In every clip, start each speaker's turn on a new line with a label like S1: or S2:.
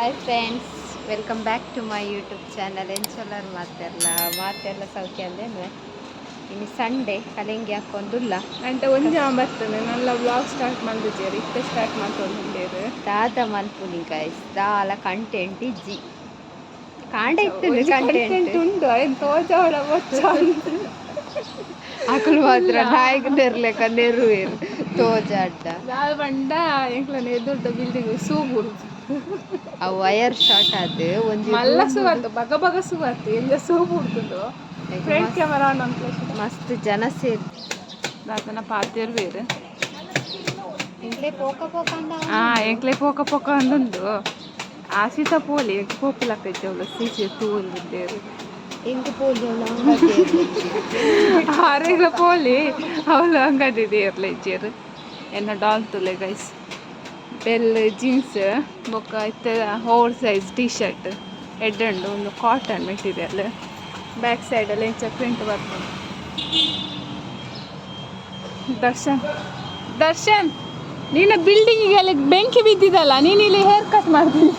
S1: Hi friends, welcome back to my YouTube channel. ಎಂಚೊಲ್ಲರು ಮಾತೆಲ್ಲ ಸೌಖ್ಯ ಅಂದೇನು ಇನ್ನು ಸಂಡೇ ಕಲೆಂಗಿ ಹಾಕೊಂಡುಲ್ಲ
S2: అంటే ಒಂಜಾ ಬರ್ತದೆ ನಲ್ಲ ವ್ಲಾಗ್ ಸ್ಟಾರ್ಟ್ ಮಾಡ್ದಿದ್ದೀರಿ ಇತ್ತೆ ಸ್ಟಾರ್ಟ್ ಮಾಡ್ಕೊಂಡು
S1: ದಾದ ಮಲ್ಪುನಿ ಗೈಸ್ ದಾಲ ಕಂಟೆಂಟ್ ಇಜ್ಜಿ ಕಾಂಡ ಇತ್ತು ಕಂಟೆಂಟ್
S2: ಉಂಡು ಏನು ತೋಜವಳ
S1: ಅಕಲು ಮಾತ್ರ ನಾಯಕ ನೆರ್ಲೆಕ ನೆರುವೇರು ತೋಜಾಡ್ಡ
S2: ದಾಲ್ ಬಂಡ ಎಂಕ್ಲನೆ ದೊಡ್ಡ ಬಿಲ್ಡಿಂಗ್ ಸೂಬುರು
S1: ಆ ವಯರ್ ಶಾರ್ಟ್ ಆದ್ ಒಂಜಿ
S2: ಮಲ್ಲ ಸುವತ್ತು ಬಗ ಬಗ ಸುವತ್ತು ಎಂಜ ಸೂಬುಡ್ತುಂಡು ಫ್ರಂಟ್ ಕ್ಯಾಮರಾ ಆನ್
S1: ಮಸ್ತ್ ಜನ ಸೇರಿ
S2: ದಾತನ ಪಾತೆರ್ ಬೇರೆ
S1: ಎಂಕ್ಲೆ ಪೋಕ ಪೋಕ
S2: ಎಂಕ್ಲೆ ಪೋಕ ಪೋಕ ಅಂದುಂಡು ಆಶಿತ ಪೋಲಿ ಪೋಪುಲಕ್ಕ ಇದ್ದವಳು ಸಿಸಿ ತೂಂದಿದ್ದೇರು
S1: ಎಂಕ್ ಪೋಲಿ
S2: ಆರೆಗ ಪೋಲಿ ಅವಳು ಅಂಗಡಿ ಇರ್ಲಿಜ್ಜೇರು ಎನ್ನ ಡಾಲ್ ತುಲೆ ಗೈಸ್ ಬೆಲ್ ಜೀನ್ಸ್ ಬೊಕ್ಕ ಇತ್ತ ಓವರ್ ಸೈಜ್ ಟೀ ಶರ್ಟ್ ಎಡ್ಡಂಡು ಒಂದು ಕಾಟನ್ ಮೆಟೀರಿಯಲ್ ಬ್ಯಾಕ್ ಸೈಡಲ್ಲಿ ಎಂಚ ಪ್ರಿಂಟ್ ಬರ್ತದೆ. ದರ್ಶನ್ ನಿನ್ನ ಬಿಲ್ಡಿಂಗಿಗೆಲ್ಲ ಬೆಂಕಿ ಬಿದ್ದಿದ್ದಲ್ಲ, ನೀನು ಇಲ್ಲಿ ಹೇರ್ ಕಟ್ ಮಾಡ್ತೀನಿ.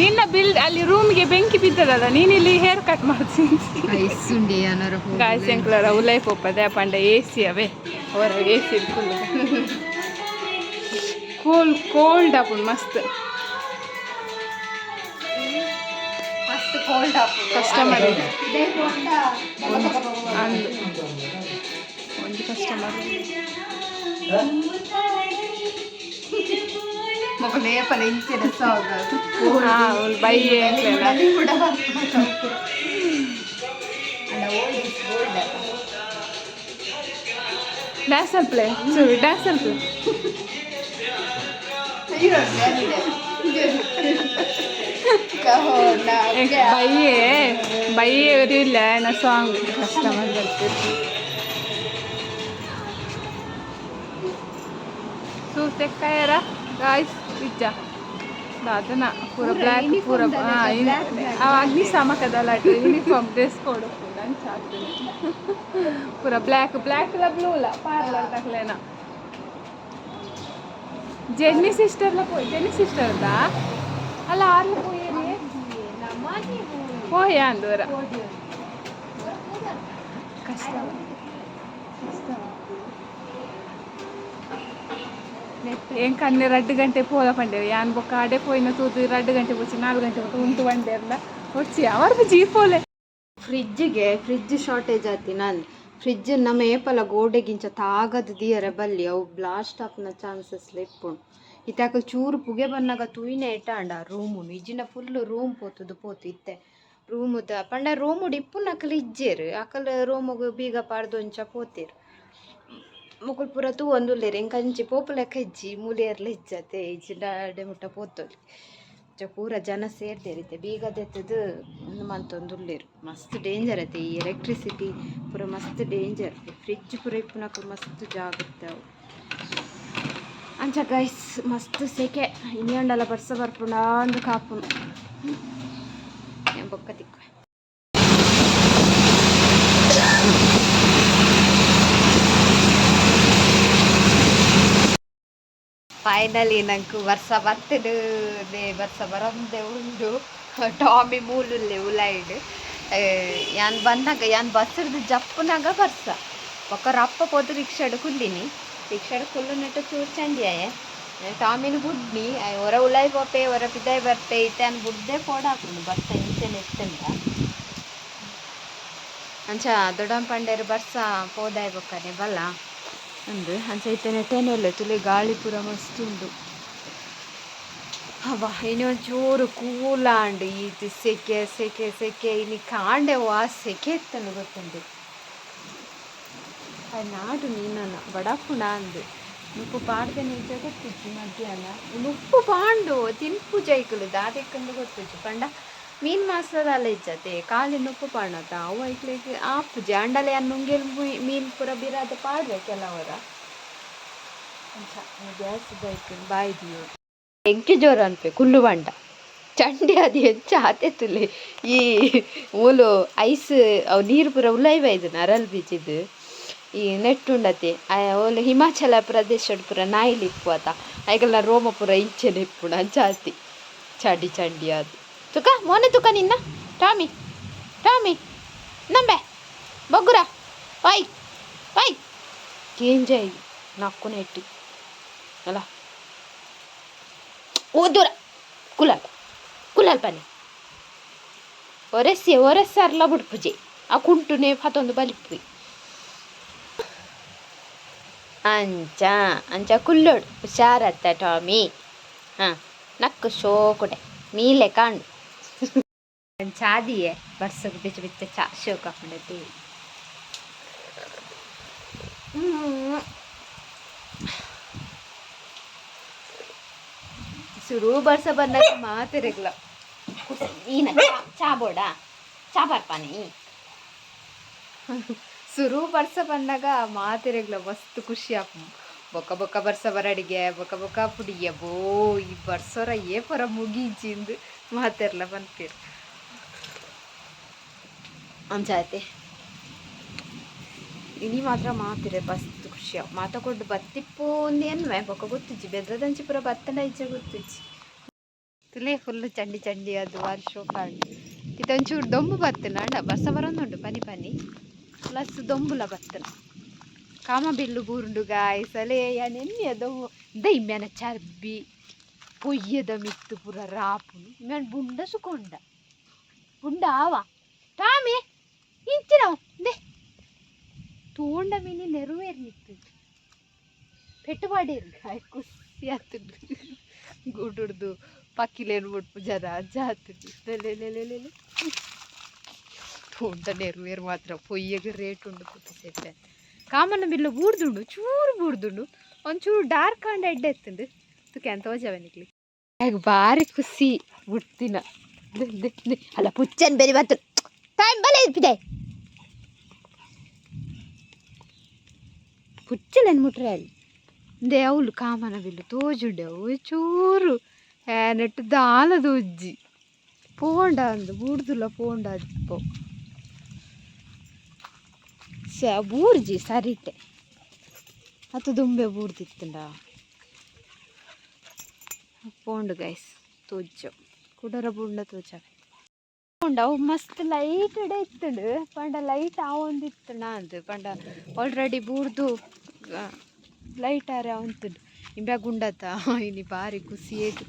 S2: ನಿನ್ನ ಅಲ್ಲಿ ರೂಮ್ಗೆ ಬೆಂಕಿ ಬಿದ್ದದಲ್ಲ, ನೀನು ಇಲ್ಲಿ ಹೇರ್ ಕಟ್ ಮಾಡ್ತೀನಿ. ಗಾಯಸ್ ಎಂಕ್ಲರ ಉಲೈ ಪೋಪದೆ ಪಂಡ ಎ ಸಿ ಅವೇ ಅವರ ಎ ಸಿ ಫುಲ್ ಕೋಲ್ಡ್ ಆಪುಂಡು ಮಸ್ತ್ ಕಸ್ಟಮರ್ ಅಂದು ಒಂದು ಕಸ್ಟಮರ್ ಬೈಯೇ ಡ್ಯಾನ್ಸಲ್ ಪ್ಲೇ ಡ್ಯಾನ್ಸಲ್ ಪ್ಲೇ ಬೈಯೇ ಇರಲಿಲ್ಲ ನಾ ಸಾಂಗ್ ಕಸ್ಟಮರ್ ಬರ್ತಿತ್ತು ಸೂತೆಕ್ಕಾಯರ ಗಾಯ್ಸ್ ಪಿಜ್ಜಾ ದಾದನ ಪೂರ ಬ್ಲ್ಯಾಕ್ ಪೂರ ಅಗ್ನಿಶಾಮಕದಲ್ಲ ಯೂನಿಫಾರ್ಮ್ ಡ್ರೆಸ್ ಕೋಡ್ ಲಂಚ್ ಆಗ್ತದೆ ಪೂರ ಬ್ಲ್ಯಾಕ್ ಬ್ಲೂ ಇಲ್ಲ ಪಾರ್ಲರ್ ತಕ್ಲೇನ ಜೆನ್ನಿ ಸಿಸ್ಟರ್ದಾ ಅಲ್ಲ ಆರ್ಲ ಪೋಯ ಅಂದೂರ ಕಷ್ಟ ಏನ್ ಕನ್ನೆ 2 ಗಂಟೆ ಪೋಲ ಪಂಡೆ ಯಾನ್ ಬೊಕ್ಕ ಆಡೆ ಪೋಯಿನ ತೂತು 2 ಗಂಟೆ ಪೋಚಿ 4 ಗಂಟೆ ಬೊಕ್ಕ ಉಂಟು ಬಂಡೆ ಎಲ್ಲ ಹೊಡ್ಸಿ ಅವರ್ದು ಜೀಪೋಲೆ
S1: ಫ್ರಿಜ್ ಶಾರ್ಟೇಜ್ ಆತಿ ನಾನು ಫ್ರಿಜ್ ನಮ್ಮ ಏಪಲ ಗೋಡೆಗಿಂಚ ತಾಗದ ದಿಯರೆ ಬಲ್ಲಿ ಅವು ಬ್ಲಾಸ್ಟ್ ಆಪ್ನ ಚಾನ್ಸಸ್ ಲೆಪ್ಪುಂಡು ಇತ್ತಾಕ ಚೂರು ಪುಗೆ ಬನ್ನಾಗ ತೂಯಿನೇ ಇಟ್ಟಾಂಡ ರೂಮು ಇಜ್ಜಿನ ಫುಲ್ ರೂಮ್ ಪೋತು ಇತ್ತೆ ರೂಮುದ ಪಂಡ ರೂಮು ಡಿಪ್ಪುನ ಅಕಲ್ ಇಜ್ಜೇರು ಅಕಲ್ ರೂಮುಗು ಬೀಗ ಪಾಡ್ದೊಂಚ ಪೋತೇರು ಮುಕುಲ್ ಪೂರ ತೂ ಒಂದುಲ್ಲೇರು ಎಂಕಂಚಿ ಪೋಪು ಲೆಕ್ಕ ಇಜ್ಜಿ ಮೂಲಿಯರ್ಲ ಇಜ್ಜತೆ ಇಜ್ಜಿ ಡಾಡೆ ಮುಟ್ಟ ಪೋತೊಲಿ ಪೂರ ಜನ ಸೇರ್ದೇರಿತ್ತೆ ಬೀಗದೆತ್ತದು ಮಂತೊಂದುಲ್ಲೇರು ಮಸ್ತ್ ಡೇಂಜರ್ ಐತೆ ಈ ಎಲೆಕ್ಟ್ರಿಸಿಟಿ ಪೂರ ಮಸ್ತ್ ಡೇಂಜರ್ ಫ್ರಿಜ್ ಪೂರ ಇಪ್ಪುನಕ ಮಸ್ತ್ ಜಾಗ್ರತೆ ಅವು ಅಂಚ ಗೈಸ್ ಮಸ್ತ್ ಸೆಕೆ ಇನ್ನೊಂಡಲ್ಲ ಬರ್ಸ ಬರ್ಪುಂಡ ಅಂದು ಕಾಪುನು ಬೊಕ್ಕ ತಿಕ್ಕ ಫೈನಲಿ ನಂಗೆ ವರ್ಷ ಬರ್ತದೆ ವರ್ಷ ಬರಂದೆ ಉಂಡು ಟಾಮಿ ಮೂಲುಲ್ಲೆ ಉಲಾಯ್ಡ್ ಯಾನ್ ಬಂದಾಗ ಯಾನ್ ಬಸ್ಸರ್ದು ಜಪ್ಪುನಾಗ ಬರ್ಸ ಒಕ್ಕ ರಪ್ಪ ಪೋದು ರಿಕ್ಷಾಡ್ ಕುಲ್ಲಿನಿ ರಿಕ್ಷಾಡ್ ಕುಲ್ಲು ನೆಟ್ಟು ಚೂರು ಚಂಡಿಯಾಯ ಟಾಮಿನ ಬುಡ್ನಿ ಹೊರ ಉಲಾಯ್ ಪೋಪೆ ಹೊರ ಪಿದಾಯ್ ಬರ್ತೆ ಇತ್ತೆ ಬುಡ್ದೆ ಪೋಡ ಹಾಕೊಂಡು ಬರ್ಸ ಇಂಚೆನೆ ಎತ್ತಂಡ ಅಂಚ ದೊಡ್ಡಂ ಪಂಡೇರು ಬರ್ಸ ಪೋದಾಯ್ ಬೊಕ್ಕನೆ ಬಲ್ಲ ಅಂದು ಅಂಚ ಇತ್ತನೆ ಟೆನೆಲ್ಲ ತುಲೆ ಗಾಳಿ ಪೂರ ಮಸ್ತ್ ಉಂಡು ಅವ ಇನ್ನೊಂದು ಚೂರು ಕೂಲಾಂಡು ಇದು ಸೆಕೆ ಇನ್ನು ಕಾಂಡೆ ಆ ಸೆಕೆ ಎತ್ತಲು ಗೊತ್ತುಂಡು ಅದು ನಾಡು ನೀನನ್ನ ಬಡಪುಣ ಅಂದು ಉಪ್ಪು ಪಾಡ್ದೇನೆ ಇದ್ದ ಗೊತ್ತಿತ್ತು ಮಧ್ಯಾಹ್ನ ಉಪ್ಪು ಪಾಂಡು ತಿನ್ಪು ಜೈಕಲು ದಾದೆಕ್ಕಂದು ಗೊತ್ತಿತ್ತು ಪಂಡ ಮೀನು ಮಾಸದಲ್ಲ ಇಜ್ಜತೆ ಕಾಲಿನ ಉಪ್ಪು ಪಾಣತ ಅವು ಐಕ್ಲಿಗೆ ಆಪುಜಿ ಅಂಡಲೆ ಅನ್ನುಂಗೆಲ್ ಮೀನು ಪೂರ ಬಿರಾದ ಪಾಡ್ರೆ ಕೆಲವರ ಗ್ಯಾಸ್ ಬೈಕ್ ಬಾಯ್ದಿಯೋ ಎಂಕಿ ಜೋರ ಅನ್ಪೆ ಕುಲ್ಲು ಬಂಡ ಚಂಡಿ ಅದು ಹೆಚ್ಚು ಆತೆತ್ತುಲಿ ಈ ಮೂಲು ಐಸ್ ಅವು ನೀರು ಪೂರ ಉಲೈವ ಇದು ನರಲ್ ಬೀಚಿದ್ದು ಈ ನೆಟ್ಟುಂಡತಿ ಓಲೆ ಹಿಮಾಚಲ ಪ್ರದೇಶ ಪೂರ ನಾಯಿಲಿಪ್ಪು ಆತ ಐಗೆಲ್ಲ ರೋಮ ಪೂರ ಇಂಚೆನೆ ಇಪ್ಪುಣ ಜಾತಿ ಚಡಿ ಚಂಡಿ ಅದು ತುಕ ಮೋನೆ ತುಕ ನಿನ್ನ ಟಾಮಿ ಟಾಮಿ ನಂಬೆ ಬಗ್ಗುರ ಪಾಯ್ ಪಾಯ್ ಕೇಂಜಾಯಿ ನಕ್ಕು ನೆಟ್ಟಿ ಅಲ್ಲ ಓ ದೂರ ಕುಲಾಲ್ ಕುಲಾಲ್ ಪನಿ ಒರೆಸ್ಸಾರ್ಲ ಬಿಡ್ಪುಜೆ ಆ ಕುಂಟುನೆ ಹತ್ತೊಂದು ಬಲಿಪ್ಪು ಅಂಚ ಅಂಚ ಕುಲ್ಲೋಡು ಹುಷಾರತ್ತ ಟಾಮಿ ಹಾಂ ನಕ್ಕು ಶೋಕುಡೆ ಮೀಲೆ ಕಾಂಡು ಚಾದಿಯೇ ಬರ್ಸಕ್ಕೆ ಬಿಚ್ಚ ಬಿಚ್ಚ ಚಾ ಶೋಕ್ ಹಾಕೊಂಡೈತಿ ಶುರು ಬರ್ಸ ಬಂದಾಗ ಮಾತಿರಗ್ಲ ಈನ ಚಾ ಬೋಡ ಚಾ ಬರ್ಪಾನಿ ಶುರು ಬರ್ಸ ಬಂದಾಗ ಮಾತಿರಗ್ಲ ಮಸ್ತ್ ಖುಷಿ ಆಪ್ ಬೊಕ್ಕ ಬೊಕ್ಕ ಬರ್ಸ ಬರಡಿಗೆ ಬೊಕ್ಕ ಬೊಕ್ಕ ಪುಡಿಗೆ ಬೋ ಈ ಬರ್ಸೋರ ಏ ಪರ ಮುಗೀಜಿಂದು ಮಾತಿರ್ಲ ಬಂತೀರ ಅಂಚಾಯ್ತೆ ಇನಿ ಮಾತ್ರ ಮಾತಿರೆ ಮಸ್ತ್ ಖುಷಿ ಮಾತಾಕೊಂಡು ಬತ್ತಿಪ್ಪು ಒಂದೇನ್ವೆ ಬೊಕ್ಕ ಗೊತ್ತಿಜ್ಜಿ ಬೆದ್ರದಂಚಿ ಪೂರ ಬತ್ತನ ಇಜ್ಜ ಗೊತ್ತಿಜ್ಜಿ ತುಲೇ ಫುಲ್ ಚಂಡಿ ಚಂಡಿ ಅದು ವರ್ಷ ಕಾಂಡು ಇದೊಂಚೂರು ದೊಂಬು ಬತ್ತನ ಅಣ್ಣ ಬರ್ಸ ಬರೋದುಂಡು ಪನಿ ಪನಿ ಪ್ಲಸ್ ದೊಂಬುಲ ಬತ್ತನ ಕಾಮ ಬಿಲ್ಲು ಬೂರುಂಡು ಗಾಯ್ಸಲೇ ನೆನ್ನೆಯ ದೊಂಬು ದೈಮ್ಯಾನ ಚರ್ಬಿ ಪೊಯ್ಯದ ಮಿತ್ತು ಪೂರ ರಾಪುನು ಮ್ಯಾನ್ ಬುಂಡ ಸುಕೊಂಡ ಬುಂಡ ಆವ ಟಾಮಿ ಇಂಚಿನವು ದೇ ತೋಂಡ ಮೀನಿ ನೆರವೇರ್ನಿತ್ತು ಪೆಟ್ಟುಪಾಡಿರು ಗಾಯ ಖುಷಿ ಆತುಂಡು ಗೂಡುಡ್ದು ಪಕ್ಕಿಲೇನು ಬಿಟ್ಪು ಜನ ಜಾತುಂಡು ತೋಂಡ ನೆರವೇರು ಮಾತ್ರ ಪೊಯ್ಯಗೆ ರೇಟ್ ಉಂಡು ಪುಟ್ಟ ಸೆಟ್ಟೆ ಕಾಮನ ಬಿಲ್ಲು ಬೂರ್ದುಂಡು ಚೂರು ಬೂರ್ದುಂಡು ಒಂಚೂರು ಡಾರ್ಕ್ ಆಂಡ್ ಎಡ್ಡೆ ಎತ್ತುಂಡು ತುಕೆ ಅಂತ ಹೋಜವನಿಗ್ಲಿ ಆಗ ಭಾರಿ ಖುಷಿ ಬಿಡ್ತಿನ ಅಲ್ಲ ಪುಚ್ಚನ್ ಬೇರೆ ಬತ್ತು ಟೈಮ್ ಬಲೆ ಇರ್ಪಿದೆ ಪುಚ್ಚಲೇನು ಮುಟ್ರೆ ಅಲ್ಲಿ ದೇ ಅವಳು ಕಾಮನ ಬಿಲ್ಲು ತೋಜುಂಡೆ ಅವು ಚೂರು ನೆಟ್ಟು ದಾನದ ಉಜ್ಜಿ ಪೋಂಡ ಅಂದು ಬೂಡ್ದುಲ್ಲ ಪೋಂಡ ಅಜ್ಜಿ ಬೂರ್ಜಿ ಸರಿತೆ ಅದು ದುಂಬೆ ಬೂರ್ದಿತ್ತಂಡ ಪೋಂಡು ಗೈಸ್ ತೋಜು ಕುಡರ ಬುಂಡ ತೋಜ ಪೋಂಡ ಅವು ಮಸ್ತ್ ಲೈಟ್ ಇಡೆ ಇತ್ತಂಡು ಪಂಡ ಲೈಟ್ ಆವೊಂದಿತ್ತಣ ಅಂದು ಪಂಡ ಆಲ್ರೆಡಿ ಬೂರ್ದು ಲೈಟ್ ಆರೆ ಅವಂತುಂಡು ಇಂಬ್ಯಾ ಗುಂಡತ್ತ ಇನಿ ಬಾರಿ ಖುಷಿ ಏತು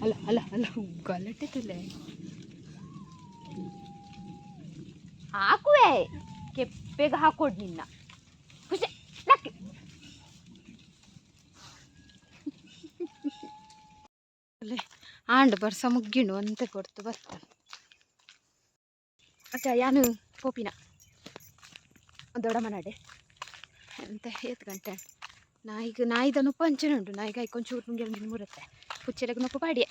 S1: ಅಲ್ಲ ಅಲ್ಲ ಅಲ್ಲ ಗಲಟೆತಲೆ ಹಾಕುವೆ ಕೆಪ್ಪೆಗೆ ಹಾಕೊಡು ನಿನ್ನ ಖುಷಿ ನಕ್ಕೆ ಅಲ್ಲೇ ಆಂಡ್ ಬರ್ಸ ಮುಗ್ಗಿಂಡು ಒಂತೆ ಕೊಡ್ತು ಬರ್ತಾನೆ ಅಚ್ಚ ಯಾನು ಪೋಪಿನ ದೊಡ್ಡ ಮನಾಡೆ ಅಂತ 7 ಗಂಟೆ ನಾಯಿದನು ಪಂಚನೆ ಉಂಟು ನಾಯಿಗೆ ಐಕೊಂಚೂರು ನುಂಗೆಲ್ ಮುರತ್ತೆ ಪುಚ್ಚೆಲೆಗೆ ನೊಪ್ಪು ಪಾಡಿಯ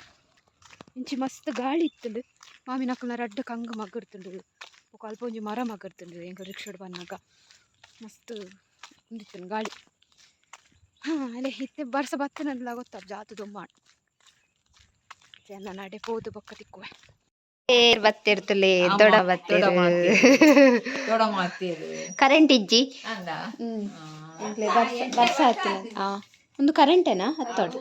S1: ಇಂಚಿ ಮಸ್ತ್ ಗಾಳಿ ಇತ್ತುಂಡು ಮಾಮಿನ ಅಕ್ಕನ ರಡ್ಡ ಕಂಗ ಮಗ್ಗಿಡ್ತುಂಡು ఒక ಅಲ್ಪ ಒಂಜಿ ಮರ ಮಗ್ಗಿಡ್ತುಂಡು ಎಂಕ ರಿಕ್ಷೋಡು ಬಂದಾಗ ಮಸ್ತ್ ಉಂದಿತ್ತುಂಡು ಗಾಳಿ ಅಲ್ಲೇ ಇತ್ತೆ ಬರ್ಸ ಬತ್ತನಲ್ಲ ಗೊತ್ತಾಗ ಜಾತು ದೊಮ್ಮಾಡು ಜನ ನಡೆ ಪೋದು ಬೊಕ್ಕ ತಿಕ್ಕುವೆ ಏರ್ ಬತ್ತಿರ್ತಲೆ ದೊಡ ಬತ್ತಿರು ಕರೆಂಟ್ ಇಜ್ಜಿ ಬರ್ಸ ಹತ್ತಿನ ಒಂದು ಕರೆಂಟೇನಾ ಹತ್ತೋಡು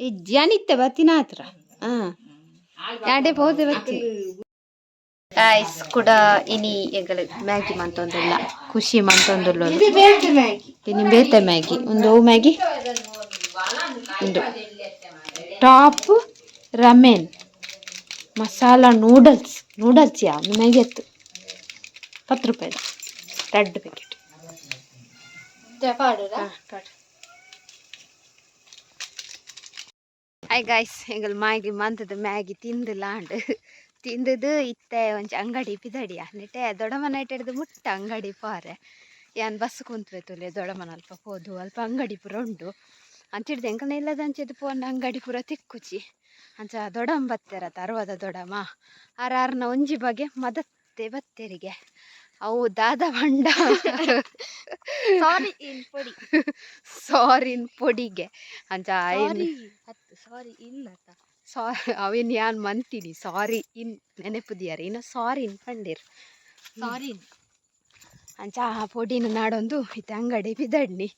S1: ಇಜ್ಜಿ ಅನಿತ್ತೆ ಬತ್ತಿನ ಹತ್ರ ಯಾಡೆ ಪೋದೆ ಬತ್ತಿ ಗಾಯ್ಸ್ ಕೂಡ ಇನಿ ಎಂಗಲ್ ಮ್ಯಾಗಿ ಮಂತೊಂದುಲ್ಲ ಖುಷಿ ಮಂತೊಂದುಲ್ಲ ಇನಿ ಬೇತೆ ಮ್ಯಾಗಿ ಒಂದು ಮ್ಯಾಗಿ ಉಂಡು ಟಾಪ್ ರಮೆನ್ ಮಸಾಲಾ ನೂಡಲ್ಸ್ ಯಾ ಮ್ಯಾಗಿ ಎತ್ತು 10 ರೂಪಾಯಿ ರೆಡ್ ಪ್ಯಾಕೆಟ್ ಹಾಯ್ ಗಾಯ್ಸ್ ಎಂಗಲ್ ಮ್ಯಾಗಿ ಮಂತದ ಮ್ಯಾಗಿ ತಿಂದಿಲ್ಲಾಂಡು ತಿಂದದು ಇತ್ತೆ ಒಂಚ ಅಂಗಡಿ ಪಿದಡಿಯ ನೆಟ್ಟೆ ದೊಡ್ಡಮನ ಇಟ್ಟಿಡ್ದು ಮುಟ್ಟ ಅಂಗಡಿ ಪಾರೆ ಯಾನ್ ಬಸ್ ಕುಂತ್ಬೇತುಲೆ ದೊಡ್ಡಮನ ಅಲ್ಪ ಹೋದು ಅಲ್ಪ ಅಂಗಡಿ ಪೂರ ಉಂಡು ಅಂಚಿಡ್ದು ಎಂಕನ ಇಲ್ಲದ ಅಂಚಿದ್ದು ಪೋಂಡ ಅಂಗಡಿ ಪೂರ ತಿಕ್ಕುಚಿ ಅಂಚ ದೊಡಮ್ ಬತ್ತೆರ ತರ್ವದ ದೊಡಮ ಆರ್ನ ಒಂಜಿ ಬಗೆ ಮದತ್ತೆ ಬತ್ತೆರಿಗೆ ಅವು ದಾದ ಬಂಡ ಸಾರಿನ್ ಪೊಡಿಗೆ ಅಂಚ ಸಾರಿ ಇಲ್ಲ ಸಾರಿ ಅವೇನು ಯಾನ್ ಮಂತೀನಿ ಸಾರಿ ಇನ್ ನೆನಪುದಿಯಾರ ಇನ್ನು ಸಾರಿ ಇನ್ ಪಂಡಿರ್ ಸಾರಿ ಅಂಚ ಆ ಪೊಡಿನ ನಾಡೊಂದು ಇತ್ತೆ ಅಂಗಡಿ ಬಿದಡ್ನಿ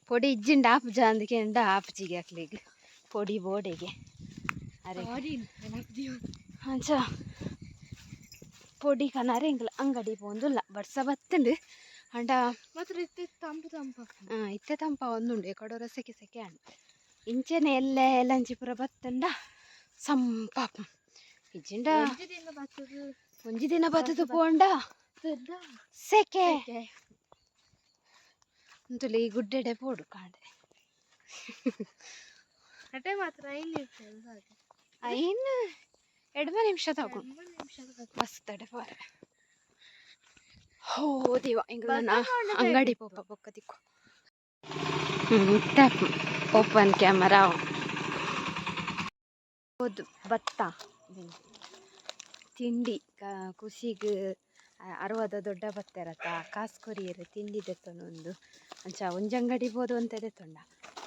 S1: ಪೊಡಿ ಇಜ್ಜಿಂಡ ಆಪುಜ ಅಂದ್ಕೆಂಡ ಆಪುಜಿಗೆ ಹಾಕ್ಲಿಗೆ ಪೊಡಿ ಬೋಡೆಗೆ ಅರೆ ಅಂಚ ಪೊಡಿ ಕನಾರೆ ಇಂಗ್ಲ ಅಂಗಡಿ ಪೋಂದುಲ್ಲ ಬಡ್ಸ ಬತ್ತಂಡು ಅಂಡ
S2: ಮಾತ್ರ ಇತ್ತೆ ತಂಪು
S1: ಇತ್ತೆ ತಂಪ ಒಂದುಂಡು ಎಕಡೋರ ಸೆಕೆ ಸೆಕೆ ಅಂಡ್ ಇಂಚೆನೆ ಎಲ್ಲೆ ಲಂಚಿಪುರ ಬತ್ತಂಡ ಸಂಪಾಪ ಇಜ್ಜಿಂಡ ಒಂಜಿ ದಿನ ಬತ್ತದು ಪೋಂಡ ಸೆಕೆ ಅಂತೂ ಈ ಗುಡ್ಡೆಡೆ ಪೋಡು ಕಾಂಡೆ
S2: ಅಟೆ ಮಾತ್ರ
S1: ಇನ್ನು 2 ನಿಮಿಷ ತಗೋ ಮಸ್ತ್ ತಡೆ ಪಾರೆ ಹೋ ದೇವ ಇಂಗ್ಲನ ಅಂಗಡಿ ಪೋಪ ಬೊಕ್ಕ ತಿಕ್ಕು ಟ್ಯಾಪ್ ಓಪನ್ ಕ್ಯಾಮರಾ ಹೌದು ಭತ್ತ ತಿಂಡಿ ಖುಷಿಗೆ 60 ದೊಡ್ಡ ಭತ್ತ ಇರತ್ತ ಕಾಸು ಕೊರಿಯರು ತಿಂಡಿ ದೆತ್ತೊಂದು ಅಂಚ ಒಂಜಂಗಡಿ ಬೋದು ಅಂತ ದೆತ್ತೊಂಡ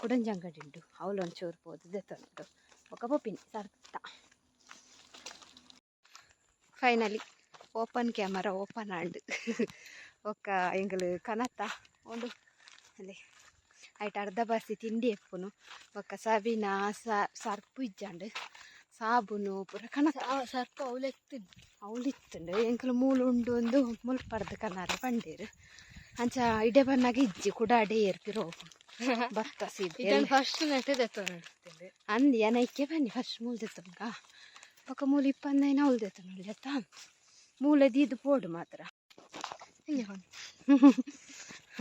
S1: ಕುಡಂಜಂಗಡಿ ಉಂಟು ಅವಳು ಒಂಚೂರು ಬೋದು ದೆತ್ತೊಂಡು ఒక ಪೊಪಿನಿ ಸರ್ತ ಫೈನಲಿ ಓಪನ್ ಕ್ಯಾಮರಾ ಓಪನ್ ಆಂಡ್ ಒಕ್ಕ ಎಂಗಳು ಕನತ ಒಂದು ಅಲ್ಲಿ ಆಯ್ತು ಅರ್ಧ ಬಾಸಿ ತಿಂಡಿ ಎಪ್ಪುನು ಒಕ್ಕ ಸಬಿನ ಸರ್ಪು ಇಜ್ಜಂಡು ಸಾಬುನು ಪೂರ ಕನತ
S2: ಸರ್ಪ
S1: ಅವಳಿತ್ತುಂಡು ಎಂಕಲು ಮೂಲು ಉಂಡು ಒಂದು ಮುಲ್ಪಡ್ದು ಕನಾರೆ ಪಂಡೇರು ಅಂಚ ಇಡೆ ಬನ್ನಾಗ ಇಜ್ಜಿ ಕೂಡ ಅಡೆ ಏರ್ಪಿರೋ ಭತ್ತ ಸೀದೆ
S2: ಫಸ್ಟ್ ನೆಟ್ಟೆ
S1: ಅಂದಿ ನೈಕೆ ಬನ್ನಿ ಫಸ್ಟ್ ಮೂಲ ದೆತ್ತಂಗ ఒక ಮೂಲ 25 ಅವಳು ದೆತ್ತ ನೋಡಿ ಜತ್ತ ಮೂಲೆದು ಇದು ಪೋಡು ಮಾತ್ರ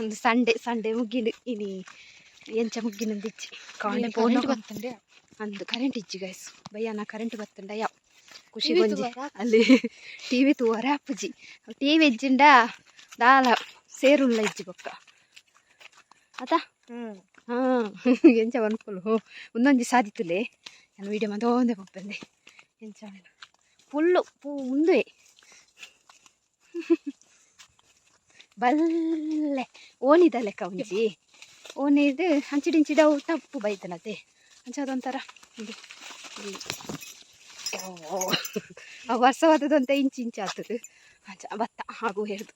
S1: ಒಂದು ಸಂಡೆ ಮುಗ್ಗಿನ ಇನಿ ಎಂಚ ಮುಗ್ಗಿನಂದು ಇಜ್ಜಿ ಕಾಂಡೆ ಪೋಡು
S2: ಬರ್ತಂಡೆ
S1: ಅಂದು ಕರೆಂಟ್ ಇಜ್ಜಿ ಗೈಸ್ ಬಯ್ಯನ ಕರೆಂಟ್ ಬತ್ತಂಡ ಯಾವ ಖುಷಿ ಬಂಜಿ ಅಲ್ಲಿ ಟಿವಿ ತೂವರೆ ಅಪ್ಪುಜಿ ಟಿವಿ ಇಜ್ಜಿಂಡ ದಾಲ ಸೇರುಲ್ಲ ಇಜ್ಜಿ ಬೊಕ್ಕ ಆತ ಎಂಚ ಅನ್ಕೊಲು ಒಂದೊಂದು ಸಾದಿತ್ತುಲೆ ನಾನು ವೀಡಿಯೋ ಮಂದೊಂದೇ ಹೋಗ್ಬಂದೆ ಎಂಚ ಫುಲ್ಲು ಮುಂದೆ ಬಲ್ಲೆ ಓನಿದ ಲೆಕ್ಕ ಒಂಜಿ ಓನಿದು ಹಂಚಿಡಿಂಚಿಡ ತಪ್ಪು ಬೈತನತೆ ಅಂಚ ಅದೊಂಥರ ವರ್ಷವಾದದಂತ ಇಂಚು ಆಗ್ತದೆ ಅಂಚ ಭತ್ತ ಹಾಗೂ ಹೇಳ್ದು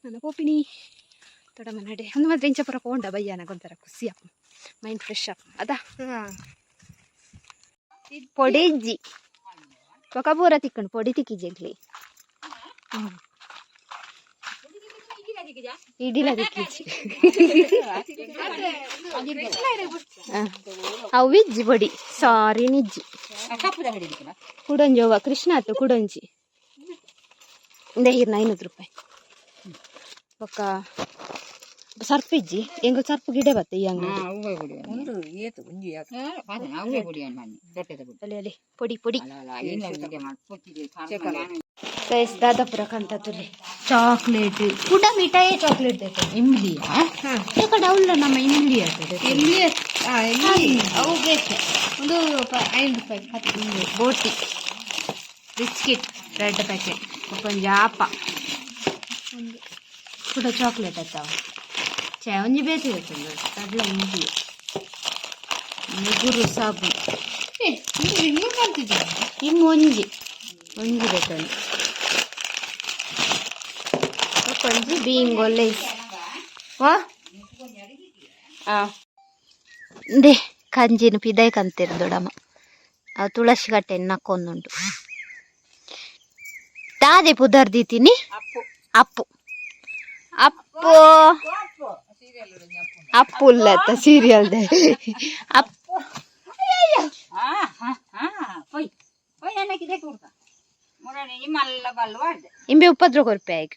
S1: ನನ್ನ ಪೋಪಿನಿ ತೊಡ ಮನಡೆ ಒಂದು ಮಾತ್ರ ಇಂಚಪುರ ಪೋಂಡ ಬಯ್ಯನಗೊಂಥರ ಖುಷಿ ಅಪ್ಪ ಮೈಂಡ್ ಫ್ರೆಶ್ ಅಪ್ಪ ಅದ పొడి ఇజ్జి ఒక బూర తిక్కండి పొడి తిక్కిజ్జి ఇడిలా తిక్కిజ్జి ಅವು ಇಜ್ಜಿ పొడి ಸಾರಿ ನಿಜ್ಜಿ ಕುಡಂಜೋವ ಕೃಷ್ಣ ಆತು ಕುಡಂಜಿ ಇಂದ ಹೀರ್ನ 500 ರೂಪಾಯಿ ఒక ಸರ್ಪ್ ಇಜ್ಜಿ ಎಂಗ ಸರ್ಪ್ ಗಿಡ ಬತ್ತೆ ಈ ಅಂಗಡಿ ಅಲ್ಲಿ ಪೊಡಿ ಪೊಡಿ ಗೈಸ್ ದಾದಾಪುರ ಕಂತ ತುಲಿ ಚಾಕ್ಲೇಟ್ ಕೂಡ ಮಿಠಾಯಿ ಚಾಕ್ಲೇಟ್ ದೇತೆ ಇಮ್ಲಿ ಕಡೆ ಅವಳ ನಮ್ಮ ಇಮ್ಲಿ ಆಗ್ತದೆ ಅವು ಬೇಕು ಒಂದು 5 ರೂಪಾಯಿ 10 ಬೋಟಿ ಬಿಸ್ಕಿಟ್ ರೆಡ್ ಪ್ಯಾಕೆಟ್ ಒಂದು ಜಾಪ ಒಂದು ಕೂಡ ಚಾಕ್ಲೇಟ್ ಆಯ್ತಾವ ಒಂಜಿ ಬೇಸಿಗೆ ಕಡ್ಲ ಇಂಜಿ ಮುಗುರು ಸಾಬು ಇನ್ನು ಒಂಜಿ ಬೇಕಂದು ಕೊಂಜಿ ಬೀಂಗ್ ಒಳ್ಳೆ ವಾ ದೇ ಕಂಜಿನ ಪಿದಾಯ್ ಕಂತಿರು ದೊಡಮ್ಮ ಅವು ತುಳಸಿ ಕಟ್ಟೆ ನಕ್ಕೊಂದುಂಟು ತಾದೆ ಪುದರ್ದಿತೀನಿ ಅಪ್ಪು ಅಪ್ಪು ಅಪ್ಪುಲ್ಲತ್ತ ಸೀರಿಯಲ್ದೆ ಅಪ್ಪು ಇಂಬೆ 30 ರೂಪಾಯಿ